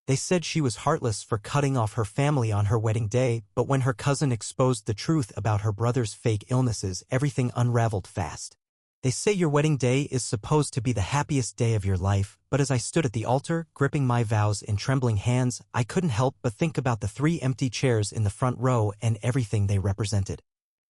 They said she was heartless for cutting off her family on her wedding day, but when her cousin exposed the truth about her brother's fake illnesses, everything unraveled fast. They say your wedding day is supposed to be the happiest day of your life, but as I stood at the altar, gripping my vows in trembling hands, I couldn't help but think about the 3 empty chairs in the front row and everything they represented.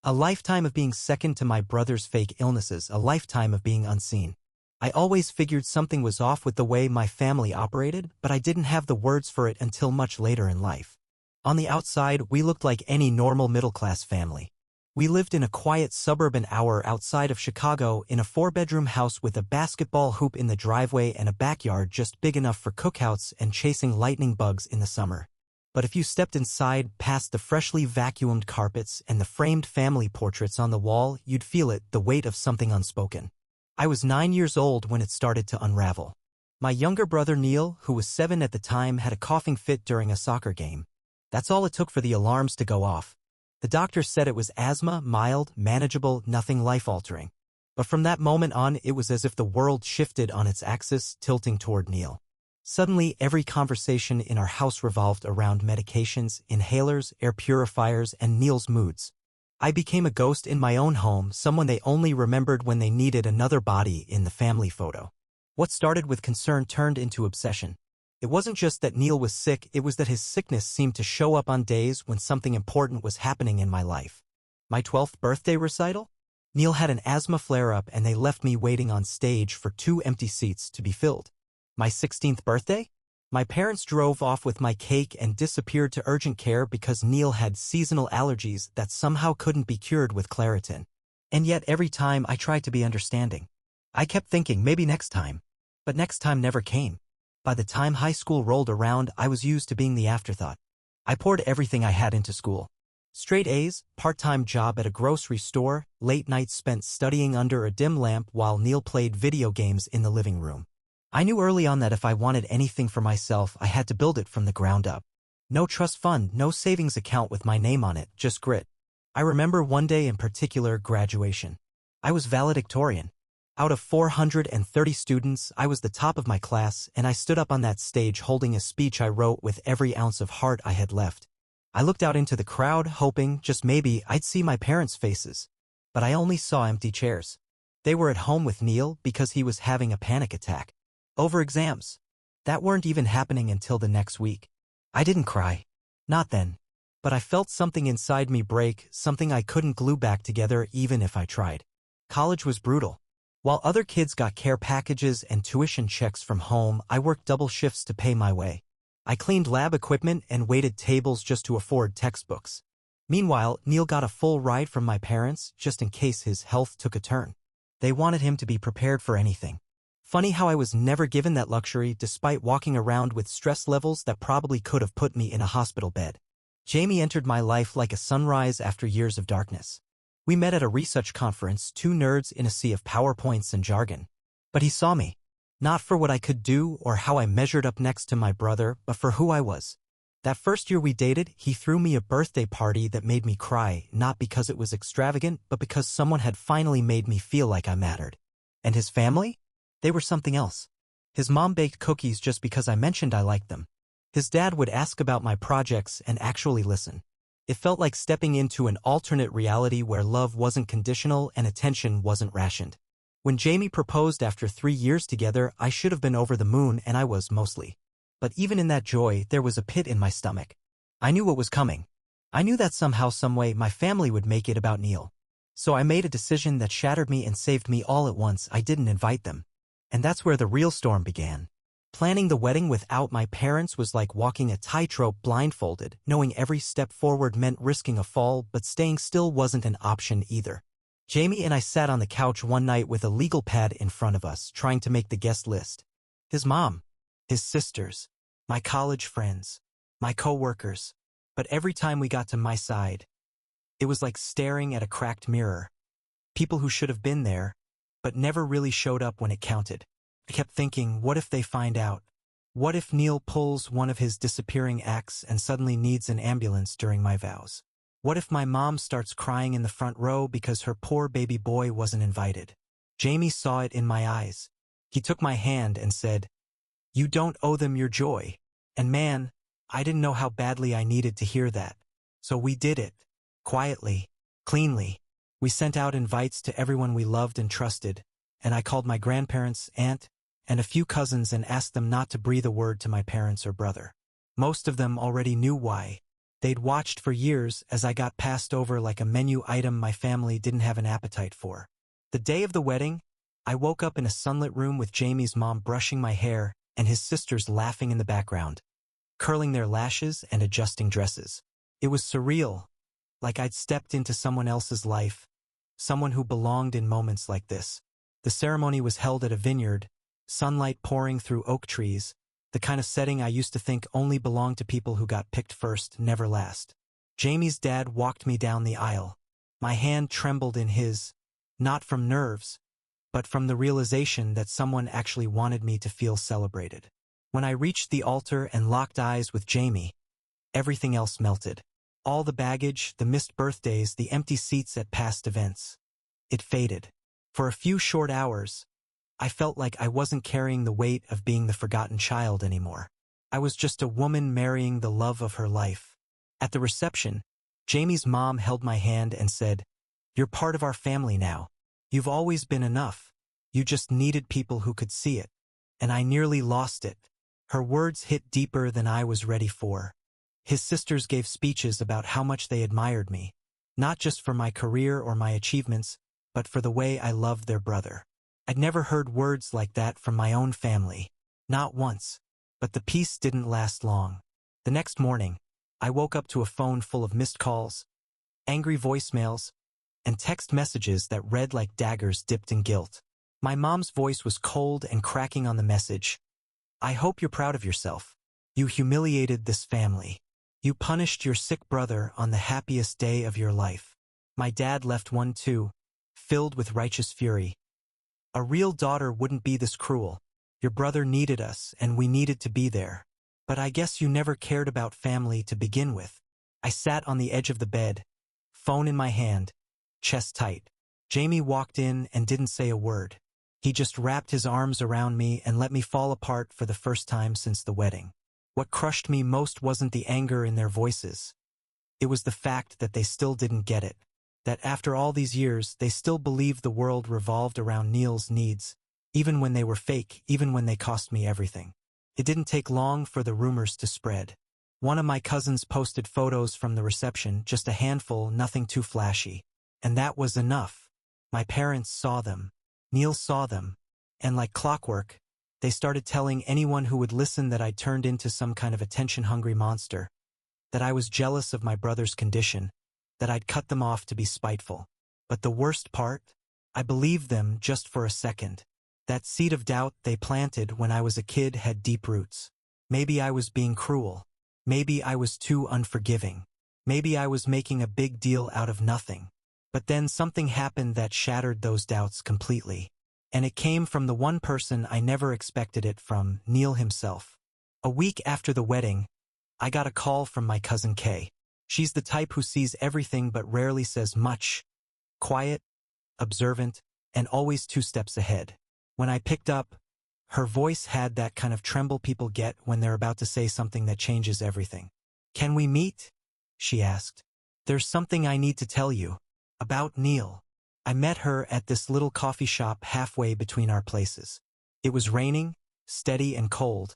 A lifetime of being second to my brother's fake illnesses, a lifetime of being unseen. I always figured something was off with the way my family operated, but I didn't have the words for it until much later in life. On the outside, we looked like any normal middle-class family. We lived in a quiet suburb an hour outside of Chicago in a 4-bedroom house with a basketball hoop in the driveway and a backyard just big enough for cookouts and chasing lightning bugs in the summer. But if you stepped inside, past the freshly vacuumed carpets and the framed family portraits on the wall, you'd feel it, the weight of something unspoken. I was 9 years old when it started to unravel. My younger brother Neil, who was 7 at the time, had a coughing fit during a soccer game. That's all it took for the alarms to go off. The doctor said it was asthma, mild, manageable, nothing life-altering. But from that moment on, it was as if the world shifted on its axis, tilting toward Neil. Suddenly, every conversation in our house revolved around medications, inhalers, air purifiers, and Neil's moods. I became a ghost in my own home, someone they only remembered when they needed another body in the family photo. What started with concern turned into obsession. It wasn't just that Neil was sick, it was that his sickness seemed to show up on days when something important was happening in my life. My 12th birthday recital? Neil had an asthma flare-up and they left me waiting on stage for 2 empty seats to be filled. My 16th birthday? My parents drove off with my cake and disappeared to urgent care because Neil had seasonal allergies that somehow couldn't be cured with Claritin. And yet every time I tried to be understanding. I kept thinking maybe next time. But next time never came. By the time high school rolled around, I was used to being the afterthought. I poured everything I had into school. Straight A's, part-time job at a grocery store, late nights spent studying under a dim lamp while Neil played video games in the living room. I knew early on that if I wanted anything for myself, I had to build it from the ground up. No trust fund, no savings account with my name on it, just grit. I remember one day in particular, graduation. I was valedictorian. Out of 430 students, I was the top of my class, and I stood up on that stage holding a speech I wrote with every ounce of heart I had left. I looked out into the crowd, hoping, just maybe, I'd see my parents' faces. But I only saw empty chairs. They were at home with Neil because he was having a panic attack. Over exams. That weren't even happening until the next week. I didn't cry. Not then. But I felt something inside me break, something I couldn't glue back together even if I tried. College was brutal. While other kids got care packages and tuition checks from home, I worked double shifts to pay my way. I cleaned lab equipment and waited tables just to afford textbooks. Meanwhile, Neil got a full ride from my parents just in case his health took a turn. They wanted him to be prepared for anything. Funny how I was never given that luxury despite walking around with stress levels that probably could have put me in a hospital bed. Jamie entered my life like a sunrise after years of darkness. We met at a research conference, 2 nerds in a sea of PowerPoints and jargon. But he saw me. Not for what I could do or how I measured up next to my brother, but for who I was. That first year we dated, he threw me a birthday party that made me cry, not because it was extravagant, but because someone had finally made me feel like I mattered. And his family? They were something else. His mom baked cookies just because I mentioned I liked them. His dad would ask about my projects and actually listen. It felt like stepping into an alternate reality where love wasn't conditional and attention wasn't rationed. When Jamie proposed after 3 years together, I should have been over the moon, and I was mostly. But even in that joy, there was a pit in my stomach. I knew what was coming. I knew that somehow, someway, my family would make it about Neil. So I made a decision that shattered me and saved me all at once. I didn't invite them. And that's where the real storm began. Planning the wedding without my parents was like walking a tightrope blindfolded, knowing every step forward meant risking a fall, but staying still wasn't an option either. Jamie and I sat on the couch one night with a legal pad in front of us, trying to make the guest list. His mom, his sisters, my college friends, my co-workers. But every time we got to my side, it was like staring at a cracked mirror. People who should have been there, but never really showed up when it counted. I kept thinking, what if they find out? What if Neil pulls one of his disappearing acts and suddenly needs an ambulance during my vows? What if my mom starts crying in the front row because her poor baby boy wasn't invited? Jamie saw it in my eyes. He took my hand and said, "You don't owe them your joy. And man, I didn't know how badly I needed to hear that. So we did it. Quietly. Cleanly. We sent out invites to everyone we loved and trusted, and I called my grandparents, aunt, and a few cousins and asked them not to breathe a word to my parents or brother. Most of them already knew why. They'd watched for years as I got passed over like a menu item my family didn't have an appetite for. The day of the wedding, I woke up in a sunlit room with Jamie's mom brushing my hair and his sisters laughing in the background, curling their lashes and adjusting dresses. It was surreal, like I'd stepped into someone else's life, someone who belonged in moments like this. The ceremony was held at a vineyard, sunlight pouring through oak trees, the kind of setting I used to think only belonged to people who got picked first, never last. Jamie's dad walked me down the aisle. My hand trembled in his, not from nerves, but from the realization that someone actually wanted me to feel celebrated. When I reached the altar and locked eyes with Jamie, everything else melted. All the baggage, the missed birthdays, the empty seats at past events. It faded. For a few short hours, I felt like I wasn't carrying the weight of being the forgotten child anymore. I was just a woman marrying the love of her life. At the reception, Jamie's mom held my hand and said, "You're part of our family now. You've always been enough. You just needed people who could see it." And I nearly lost it. Her words hit deeper than I was ready for. His sisters gave speeches about how much they admired me, not just for my career or my achievements, but for the way I loved their brother. I'd never heard words like that from my own family. Not once. But the peace didn't last long. The next morning, I woke up to a phone full of missed calls, angry voicemails, and text messages that read like daggers dipped in guilt. My mom's voice was cold and cracking on the message. "I hope you're proud of yourself. You humiliated this family. You punished your sick brother on the happiest day of your life." My dad left one too, filled with righteous fury. "A real daughter wouldn't be this cruel. Your brother needed us, and we needed to be there. But I guess you never cared about family to begin with." I sat on the edge of the bed, phone in my hand, chest tight. Jamie walked in and didn't say a word. He just wrapped his arms around me and let me fall apart for the first time since the wedding. What crushed me most wasn't the anger in their voices. It was the fact that they still didn't get it. That after all these years, they still believed the world revolved around Neil's needs, even when they were fake, even when they cost me everything. It didn't take long for the rumors to spread. One of my cousins posted photos from the reception, just a handful, nothing too flashy. And that was enough. My parents saw them. Neil saw them. And like clockwork, they started telling anyone who would listen that I'd turned into some kind of attention-hungry monster, that I was jealous of my brother's condition, that I'd cut them off to be spiteful. But the worst part? I believed them just for a second. That seed of doubt they planted when I was a kid had deep roots. Maybe I was being cruel. Maybe I was too unforgiving. Maybe I was making a big deal out of nothing. But then something happened that shattered those doubts completely. And it came from the one person I never expected it from, Neil himself. A week after the wedding, I got a call from my cousin Kay. She's the type who sees everything but rarely says much. Quiet, observant, and always 2 steps ahead. When I picked up, her voice had that kind of tremble people get when they're about to say something that changes everything. "Can we meet?" she asked. "There's something I need to tell you. About Neil." I met her at this little coffee shop halfway between our places. It was raining, steady and cold,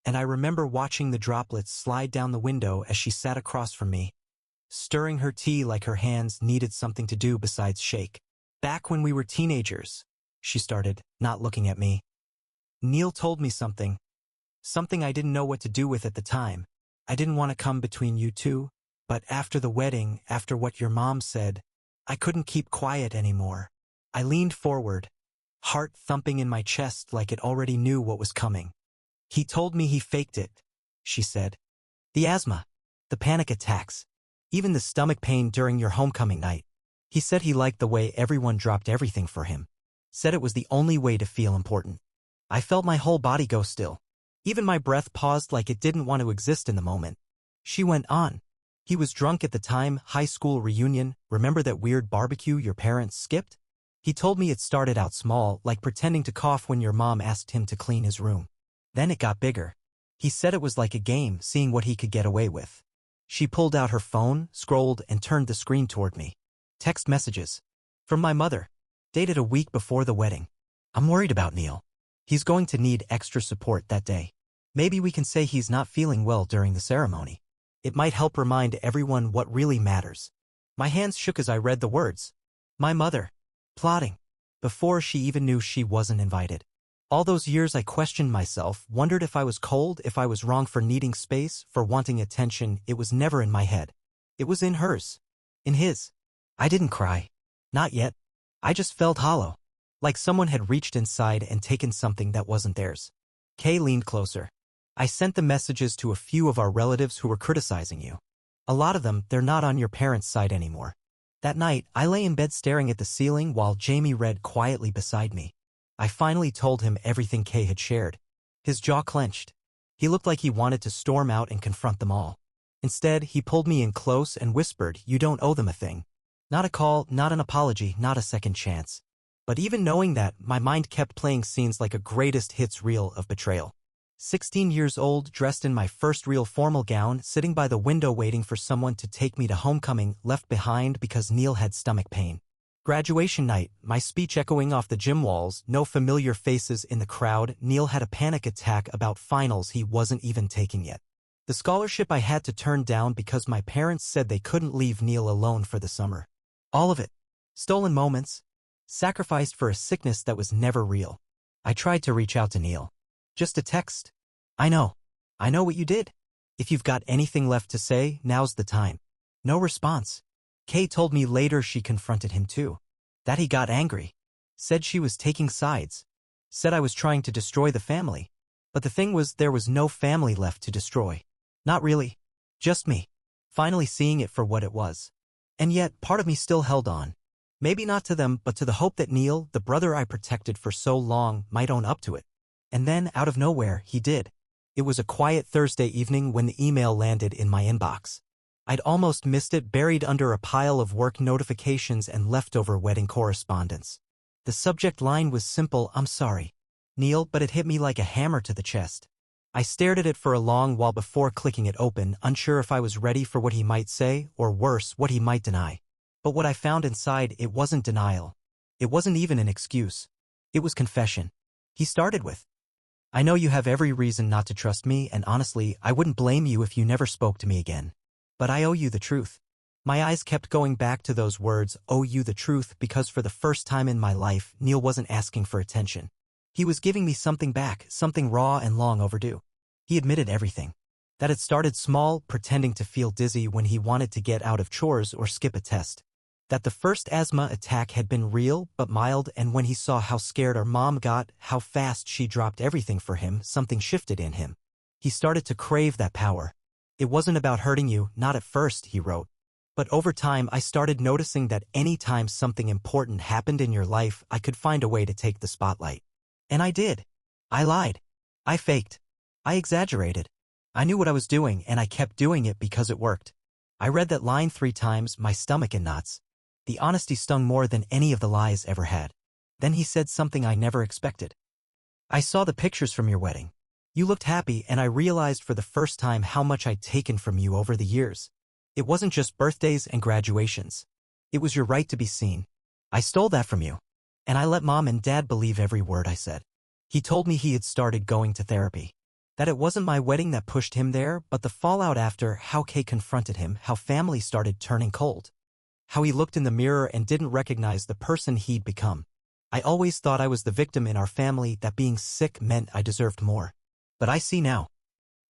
and I remember watching the droplets slide down the window as she sat across from me, stirring her tea like her hands needed something to do besides shake. "Back when we were teenagers," she started, not looking at me. "Neil told me something I didn't know what to do with at the time. I didn't want to come between you two, but after the wedding, after what your mom said, I couldn't keep quiet anymore." I leaned forward, heart thumping in my chest like it already knew what was coming. "He told me he faked it," she said. "The asthma, the panic attacks, even the stomach pain during your homecoming night. He said he liked the way everyone dropped everything for him. Said it was the only way to feel important. I felt my whole body go still. Even my breath paused like it didn't want to exist in the moment." She went on. "He was drunk at the time, high school reunion, remember that weird barbecue your parents skipped? He told me it started out small, like pretending to cough when your mom asked him to clean his room. Then it got bigger. He said it was like a game, seeing what he could get away with. She pulled out her phone, scrolled, and turned the screen toward me. Text messages. From my mother. Dated a week before the wedding. I'm worried about Neil. He's going to need extra support that day. Maybe we can say he's not feeling well during the ceremony. It might help remind everyone what really matters. My hands shook as I read the words. My mother. Plotting. Before she even knew she wasn't invited. All those years I questioned myself, wondered if I was cold, if I was wrong for needing space, for wanting attention. It was never in my head. It was in hers. In his. I didn't cry. Not yet. I just felt hollow. Like someone had reached inside and taken something that wasn't theirs. Kay leaned closer. I sent the messages to a few of our relatives who were criticizing you. A lot of them, they're not on your parents' side anymore. That night, I lay in bed staring at the ceiling while Jamie read quietly beside me. I finally told him everything Kay had shared. His jaw clenched. He looked like he wanted to storm out and confront them all. Instead, he pulled me in close and whispered, "You don't owe them a thing. Not a call, not an apology, not a second chance." But even knowing that, my mind kept playing scenes like a greatest hits reel of betrayal. 16 years old, dressed in my first real formal gown, sitting by the window waiting for someone to take me to homecoming, left behind because Neil had stomach pain. Graduation night, my speech echoing off the gym walls, no familiar faces in the crowd. Neil had a panic attack about finals he wasn't even taking yet. The scholarship I had to turn down because my parents said they couldn't leave Neil alone for the summer. All of it. Stolen moments. Sacrificed for a sickness that was never real. I tried to reach out to Neil. Just a text. I know what you did. If you've got anything left to say, now's the time. No response. Kay told me later she confronted him too. That he got angry. Said she was taking sides. Said I was trying to destroy the family. But the thing was, there was no family left to destroy. Not really. Just me. Finally seeing it for what it was. And yet, part of me still held on. Maybe not to them, but to the hope that Neil, the brother I protected for so long, might own up to it. And then, out of nowhere, he did. It was a quiet Thursday evening when the email landed in my inbox. I'd almost missed it, buried under a pile of work notifications and leftover wedding correspondence. The subject line was simple, "I'm sorry, Neil," but it hit me like a hammer to the chest. I stared at it for a long while before clicking it open, unsure if I was ready for what he might say, or worse, what he might deny. But what I found inside, it wasn't denial. It wasn't even an excuse. It was confession. He started with, "I know you have every reason not to trust me, and honestly, I wouldn't blame you if you never spoke to me again. But I owe you the truth." My eyes kept going back to those words, "owe you the truth," because for the first time in my life, Neil wasn't asking for attention. He was giving me something back, something raw and long overdue. He admitted everything. That it started small, pretending to feel dizzy when he wanted to get out of chores or skip a test. That the first asthma attack had been real but mild, and when he saw how scared our mom got, how fast she dropped everything for him, something shifted in him. He started to crave that power. "It wasn't about hurting you, not at first," he wrote. "But over time I started noticing that any time something important happened in your life, I could find a way to take the spotlight. And I did. I lied. I faked. I exaggerated. I knew what I was doing, and I kept doing it because it worked." I read that line 3 times, my stomach in knots. The honesty stung more than any of the lies ever had. Then he said something I never expected. "I saw the pictures from your wedding. You looked happy, and I realized for the first time how much I'd taken from you over the years. It wasn't just birthdays and graduations. It was your right to be seen. I stole that from you. And I let Mom and Dad believe every word I said." He told me he had started going to therapy. That it wasn't my wedding that pushed him there, but the fallout after, how Kay confronted him, how family started turning cold. How he looked in the mirror and didn't recognize the person he'd become. I always thought I was the victim in our family, that being sick meant I deserved more. But I see now.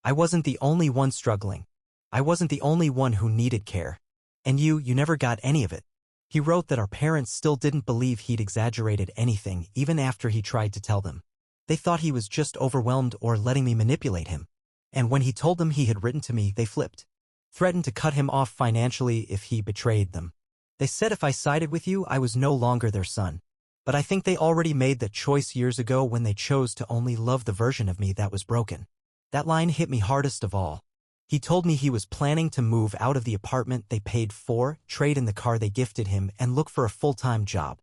I wasn't the only one struggling. I wasn't the only one who needed care. And you never got any of it. He wrote that our parents still didn't believe he'd exaggerated anything, even after he tried to tell them. They thought he was just overwhelmed or letting me manipulate him. And when he told them he had written to me, they flipped. Threatened to cut him off financially if he betrayed them. They said if I sided with you, I was no longer their son. But I think they already made that choice years ago when they chose to only love the version of me that was broken. That line hit me hardest of all. He told me he was planning to move out of the apartment they paid for, trade in the car they gifted him, and look for a full-time job.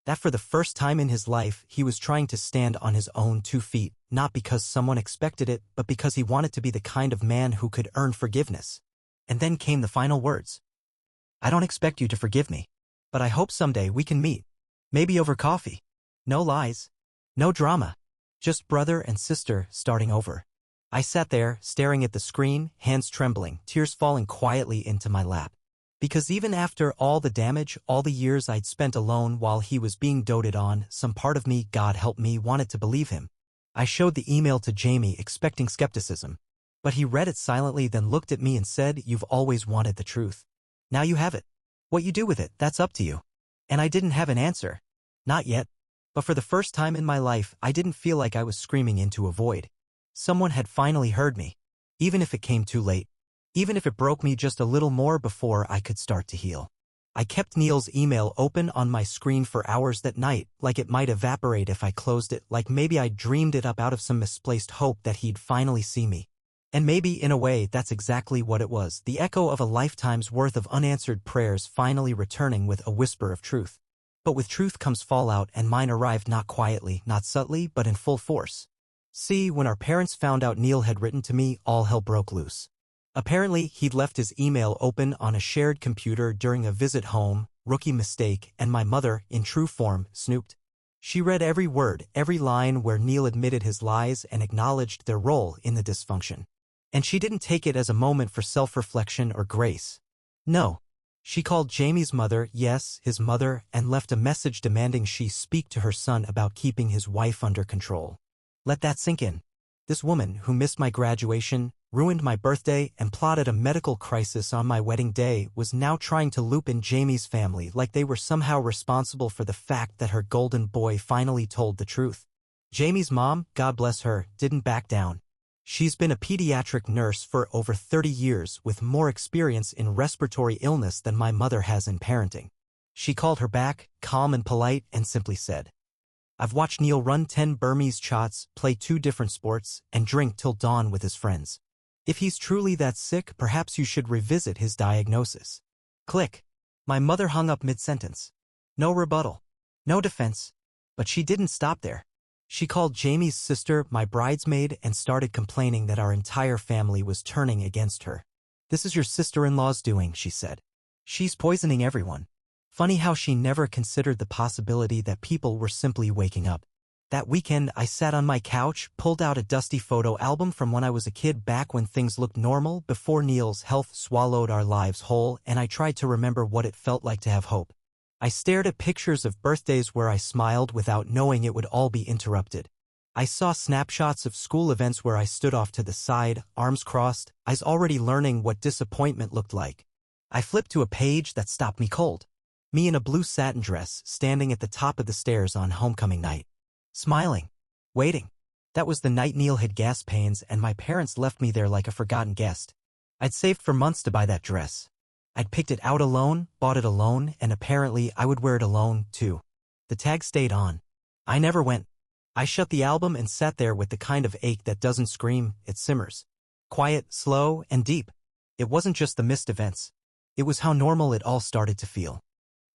That for the first time in his life, he was trying to stand on his own 2 feet, not because someone expected it, but because he wanted to be the kind of man who could earn forgiveness. And then came the final words. I don't expect you to forgive me, but I hope someday we can meet. Maybe over coffee. No lies. No drama. Just brother and sister starting over. I sat there, staring at the screen, hands trembling, tears falling quietly into my lap. Because even after all the damage, all the years I'd spent alone while he was being doted on, some part of me, God help me, wanted to believe him. I showed the email to Jamie, expecting skepticism. But he read it silently, then looked at me and said, "You've always wanted the truth. Now you have it. What you do with it, that's up to you." And I didn't have an answer. Not yet. But for the first time in my life, I didn't feel like I was screaming into a void. Someone had finally heard me. Even if it came too late. Even if it broke me just a little more before I could start to heal. I kept Neil's email open on my screen for hours that night, like it might evaporate if I closed it, like maybe I dreamed it up out of some misplaced hope that he'd finally see me. And maybe, in a way, that's exactly what it was, the echo of a lifetime's worth of unanswered prayers finally returning with a whisper of truth. But with truth comes fallout, and mine arrived not quietly, not subtly, but in full force. See, when our parents found out Neil had written to me, all hell broke loose. Apparently, he'd left his email open on a shared computer during a visit home, rookie mistake, and my mother, in true form, snooped. She read every word, every line where Neil admitted his lies and acknowledged their role in the dysfunction. And she didn't take it as a moment for self-reflection or grace. No. She called Jamie's mother, yes, his mother, and left a message demanding she speak to her son about keeping his wife under control. Let that sink in. This woman, who missed my graduation, ruined my birthday, and plotted a medical crisis on my wedding day, was now trying to loop in Jamie's family like they were somehow responsible for the fact that her golden boy finally told the truth. Jamie's mom, God bless her, didn't back down. She's been a pediatric nurse for over 30 years with more experience in respiratory illness than my mother has in parenting. She called her back, calm and polite, and simply said, I've watched Neil run 10 Burmese shots, play 2 different sports, and drink till dawn with his friends. If he's truly that sick, perhaps you should revisit his diagnosis. Click. My mother hung up mid-sentence. No rebuttal. No defense. But she didn't stop there. She called Jamie's sister, my bridesmaid, and started complaining that our entire family was turning against her. This is your sister-in-law's doing, she said. She's poisoning everyone. Funny how she never considered the possibility that people were simply waking up. That weekend, I sat on my couch, pulled out a dusty photo album from when I was a kid, back when things looked normal, before Neil's health swallowed our lives whole, and I tried to remember what it felt like to have hope. I stared at pictures of birthdays where I smiled without knowing it would all be interrupted. I saw snapshots of school events where I stood off to the side, arms crossed, eyes already learning what disappointment looked like. I flipped to a page that stopped me cold. Me in a blue satin dress, standing at the top of the stairs on homecoming night. Smiling. Waiting. That was the night Neil had gas pains and my parents left me there like a forgotten guest. I'd saved for months to buy that dress. I'd picked it out alone, bought it alone, and apparently I would wear it alone, too. The tag stayed on. I never went. I shut the album and sat there with the kind of ache that doesn't scream, it simmers. Quiet, slow, and deep. It wasn't just the missed events. It was how normal it all started to feel.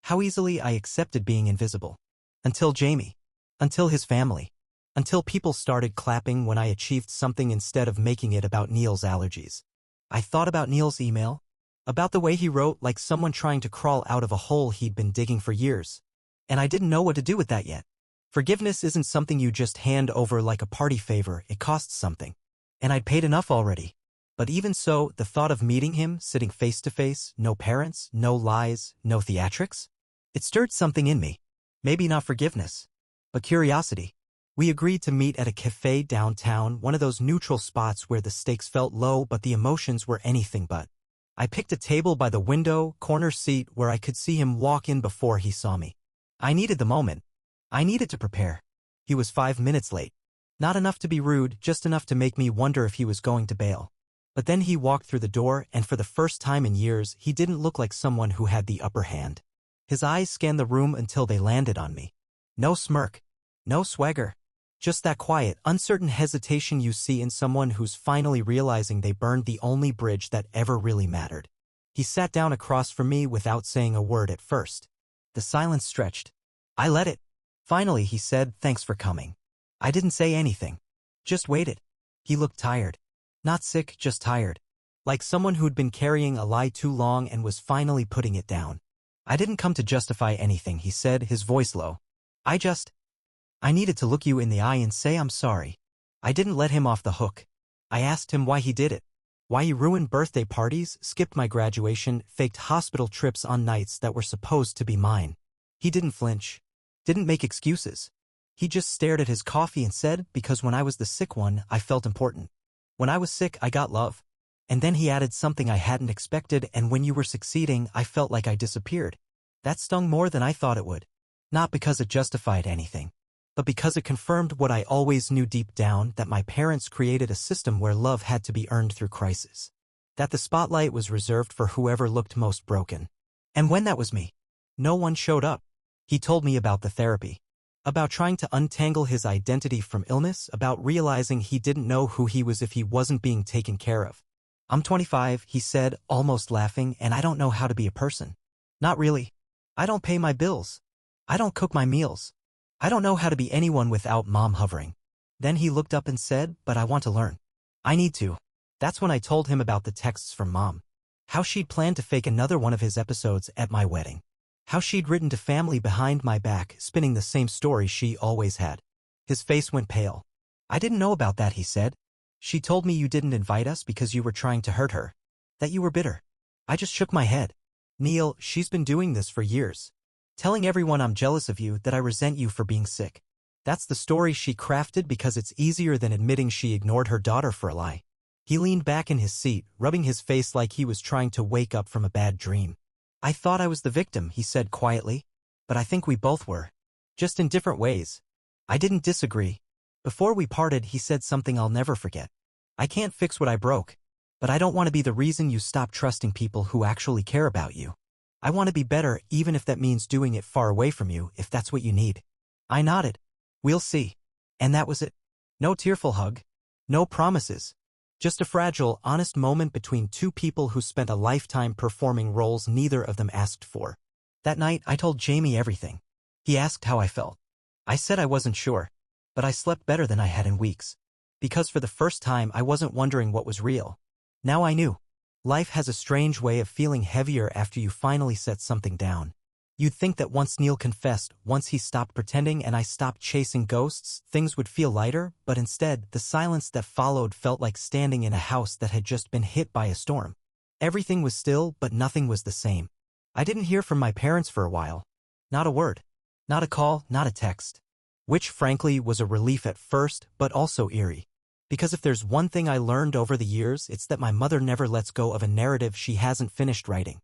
How easily I accepted being invisible. Until Jamie. Until his family. Until people started clapping when I achieved something instead of making it about Neil's allergies. I thought about Neil's email. About the way he wrote, like someone trying to crawl out of a hole he'd been digging for years. And I didn't know what to do with that yet. Forgiveness isn't something you just hand over like a party favor, it costs something. And I'd paid enough already. But even so, the thought of meeting him, sitting face to face, no parents, no lies, no theatrics, it stirred something in me. Maybe not forgiveness, but curiosity. We agreed to meet at a cafe downtown, one of those neutral spots where the stakes felt low but the emotions were anything but. I picked a table by the window, corner seat, where I could see him walk in before he saw me. I needed the moment. I needed to prepare. He was 5 minutes late. Not enough to be rude, just enough to make me wonder if he was going to bail. But then he walked through the door, and for the first time in years, he didn't look like someone who had the upper hand. His eyes scanned the room until they landed on me. No smirk. No swagger. Just that quiet, uncertain hesitation you see in someone who's finally realizing they burned the only bridge that ever really mattered. He sat down across from me without saying a word at first. The silence stretched. I let it. Finally, he said, "Thanks for coming." I didn't say anything. Just waited. He looked tired. Not sick, just tired. Like someone who'd been carrying a lie too long and was finally putting it down. "I didn't come to justify anything," he said, his voice low. I needed to look you in the eye and say I'm sorry." I didn't let him off the hook. I asked him why he did it. Why he ruined birthday parties, skipped my graduation, faked hospital trips on nights that were supposed to be mine. He didn't flinch. Didn't make excuses. He just stared at his coffee and said, "Because when I was the sick one, I felt important. When I was sick, I got love." And then he added something I hadn't expected, "And when you were succeeding, I felt like I disappeared." That stung more than I thought it would. Not because it justified anything, but because it confirmed what I always knew deep down, that my parents created a system where love had to be earned through crisis. That the spotlight was reserved for whoever looked most broken. And when that was me, no one showed up. He told me about the therapy. About trying to untangle his identity from illness, about realizing he didn't know who he was if he wasn't being taken care of. "I'm 25, he said, almost laughing, "and I don't know how to be a person. Not really. I don't pay my bills. I don't cook my meals. I don't know how to be anyone without mom hovering." Then he looked up and said, "But I want to learn. I need to." That's when I told him about the texts from mom. How she'd planned to fake another one of his episodes at my wedding. How she'd written to family behind my back, spinning the same story she always had. His face went pale. "I didn't know about that," he said. "She told me you didn't invite us because you were trying to hurt her. That you were bitter." I just shook my head. "Neil, she's been doing this for years. Telling everyone I'm jealous of you, that I resent you for being sick. That's the story she crafted because it's easier than admitting she ignored her daughter for a lie." He leaned back in his seat, rubbing his face like he was trying to wake up from a bad dream. "I thought I was the victim," he said quietly. "But I think we both were. Just in different ways." I didn't disagree. Before we parted, he said something I'll never forget. "I can't fix what I broke. But I don't want to be the reason you stop trusting people who actually care about you. I want to be better, even if that means doing it far away from you, if that's what you need." I nodded. "We'll see." And that was it. No tearful hug. No promises. Just a fragile, honest moment between two people who spent a lifetime performing roles neither of them asked for. That night, I told Jamie everything. He asked how I felt. I said I wasn't sure. But I slept better than I had in weeks. Because for the first time, I wasn't wondering what was real. Now I knew. Life has a strange way of feeling heavier after you finally set something down. You'd think that once Neil confessed, once he stopped pretending and I stopped chasing ghosts, things would feel lighter, but instead, the silence that followed felt like standing in a house that had just been hit by a storm. Everything was still, but nothing was the same. I didn't hear from my parents for a while. Not a word. Not a call, not a text. Which, frankly, was a relief at first, but also eerie. Because if there's one thing I learned over the years, it's that my mother never lets go of a narrative she hasn't finished writing.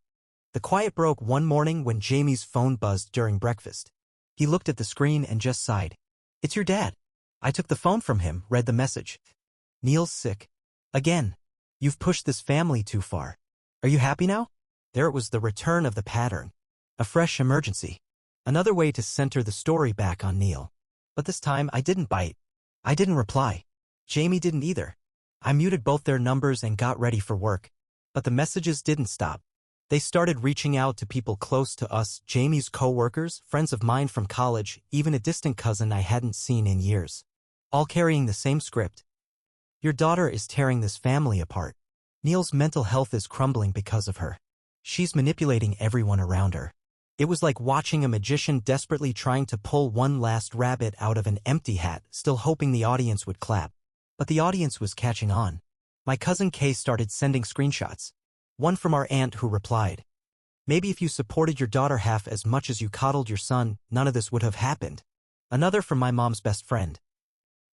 The quiet broke one morning when Jamie's phone buzzed during breakfast. He looked at the screen and just sighed. "It's your dad." I took the phone from him, read the message. "Neil's sick. Again. You've pushed this family too far. Are you happy now?" There it was, the return of the pattern. A fresh emergency. Another way to center the story back on Neil. But this time I didn't bite. I didn't reply. Jamie didn't either. I muted both their numbers and got ready for work. But the messages didn't stop. They started reaching out to people close to us, Jamie's co-workers, friends of mine from college, even a distant cousin I hadn't seen in years. All carrying the same script. "Your daughter is tearing this family apart. Neil's mental health is crumbling because of her. She's manipulating everyone around her." It was like watching a magician desperately trying to pull one last rabbit out of an empty hat, still hoping the audience would clap. But the audience was catching on. My cousin Kay started sending screenshots. One from our aunt who replied, "Maybe if you supported your daughter half as much as you coddled your son, none of this would have happened." Another from my mom's best friend.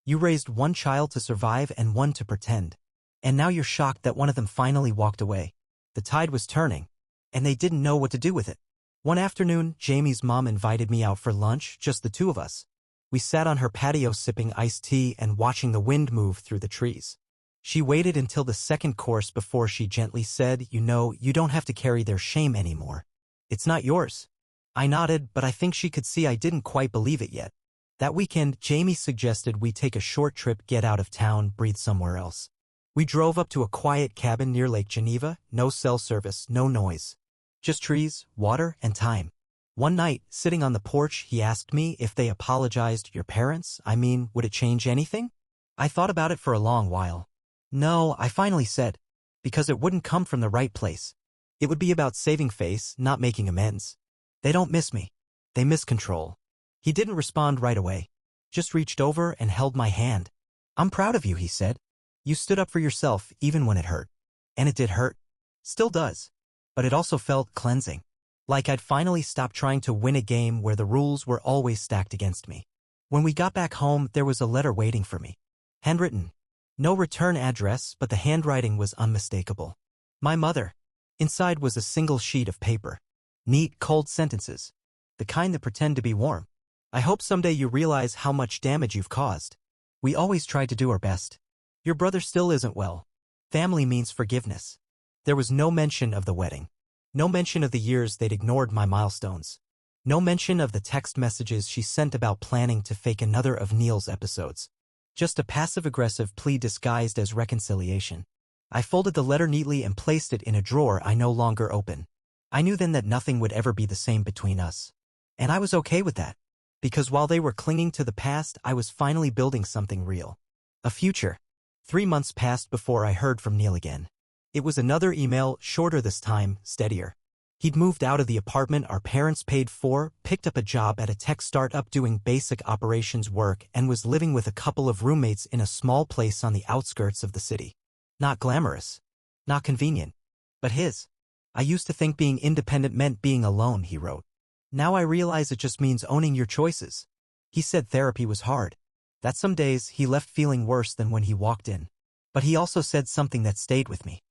"You raised one child to survive and one to pretend. And now you're shocked that one of them finally walked away." The tide was turning, and they didn't know what to do with it. One afternoon, Jamie's mom invited me out for lunch, just the two of us. We sat on her patio sipping iced tea and watching the wind move through the trees. She waited until the second course before she gently said, "You know, you don't have to carry their shame anymore. It's not yours." I nodded, but I think she could see I didn't quite believe it yet. That weekend, Jamie suggested we take a short trip, get out of town, breathe somewhere else. We drove up to a quiet cabin near Lake Geneva, no cell service, no noise. Just trees, water, and time. One night, sitting on the porch, he asked me if they apologized your parents. I mean, would it change anything? I thought about it for a long while. No, I finally said. Because it wouldn't come from the right place. It would be about saving face, not making amends. They don't miss me. They miss control. He didn't respond right away. Just reached over and held my hand. I'm proud of you, he said. You stood up for yourself even when it hurt. And it did hurt. Still does. But it also felt cleansing. Like I'd finally stopped trying to win a game where the rules were always stacked against me. When we got back home, there was a letter waiting for me. Handwritten. No return address, but the handwriting was unmistakable. My mother. Inside was a single sheet of paper. Neat, cold sentences. The kind that pretend to be warm. I hope someday you realize how much damage you've caused. We always tried to do our best. Your brother still isn't well. Family means forgiveness. There was no mention of the wedding. No mention of the years they'd ignored my milestones. No mention of the text messages she sent about planning to fake another of Neil's episodes. Just a passive-aggressive plea disguised as reconciliation. I folded the letter neatly and placed it in a drawer I no longer open. I knew then that nothing would ever be the same between us. And I was okay with that. Because while they were clinging to the past, I was finally building something real. A future. 3 months passed before I heard from Neil again. It was another email, shorter this time, steadier. He'd moved out of the apartment our parents paid for, picked up a job at a tech startup doing basic operations work, and was living with a couple of roommates in a small place on the outskirts of the city. Not glamorous. Not convenient. But his. I used to think being independent meant being alone, he wrote. Now I realize it just means owning your choices. He said therapy was hard. That some days he left feeling worse than when he walked in. But he also said something that stayed with me.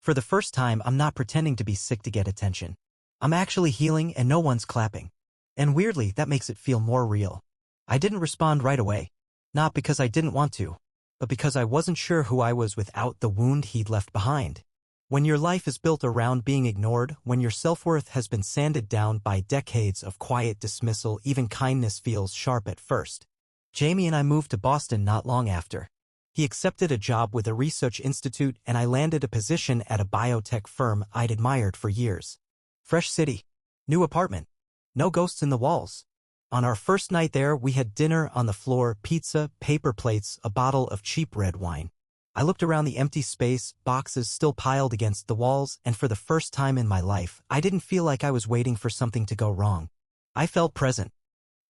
For the first time, I'm not pretending to be sick to get attention. I'm actually healing and no one's clapping. And weirdly, that makes it feel more real. I didn't respond right away. Not because I didn't want to, but because I wasn't sure who I was without the wound he'd left behind. When your life is built around being ignored, when your self-worth has been sanded down by decades of quiet dismissal, even kindness feels sharp at first. Jamie and I moved to Boston not long after. He accepted a job with a research institute and I landed a position at a biotech firm I'd admired for years. Fresh city. New apartment. No ghosts in the walls. On our first night there, we had dinner on the floor, pizza, paper plates, a bottle of cheap red wine. I looked around the empty space, boxes still piled against the walls, and for the first time in my life, I didn't feel like I was waiting for something to go wrong. I felt present.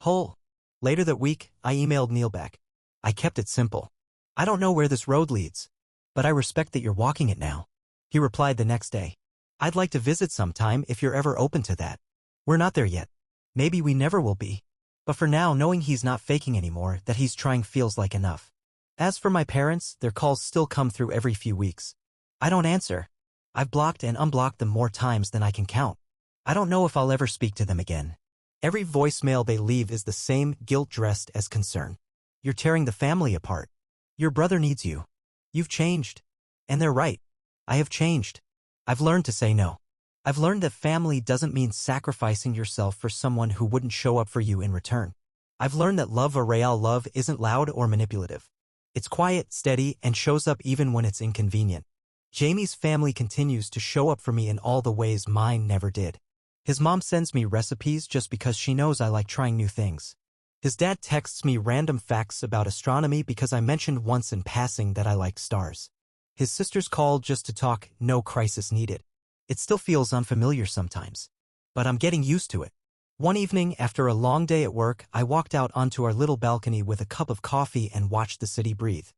Whole. Later that week, I emailed Neil back. I kept it simple. I don't know where this road leads, but I respect that you're walking it now. He replied the next day. I'd like to visit sometime if you're ever open to that. We're not there yet. Maybe we never will be. But for now, knowing he's not faking anymore, that he's trying feels like enough. As for my parents, their calls still come through every few weeks. I don't answer. I've blocked and unblocked them more times than I can count. I don't know if I'll ever speak to them again. Every voicemail they leave is the same, guilt dressed as concern. You're tearing the family apart. Your brother needs you. You've changed. And they're right. I have changed. I've learned to say no. I've learned that family doesn't mean sacrificing yourself for someone who wouldn't show up for you in return. I've learned that love or real love isn't loud or manipulative. It's quiet, steady, and shows up even when it's inconvenient. Jamie's family continues to show up for me in all the ways mine never did. His mom sends me recipes just because she knows I like trying new things. His dad texts me random facts about astronomy because I mentioned once in passing that I liked stars. His sisters call just to talk, no crisis needed. It still feels unfamiliar sometimes. But I'm getting used to it. One evening, after a long day at work, I walked out onto our little balcony with a cup of coffee and watched the city breathe.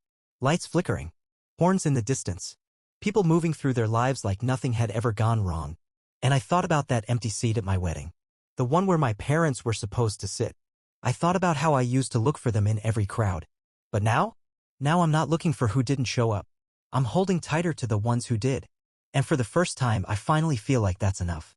Lights flickering. Horns in the distance. People moving through their lives like nothing had ever gone wrong. And I thought about that empty seat at my wedding. The one where my parents were supposed to sit. I thought about how I used to look for them in every crowd. But now? Now I'm not looking for who didn't show up. I'm holding tighter to the ones who did. And for the first time, I finally feel like that's enough.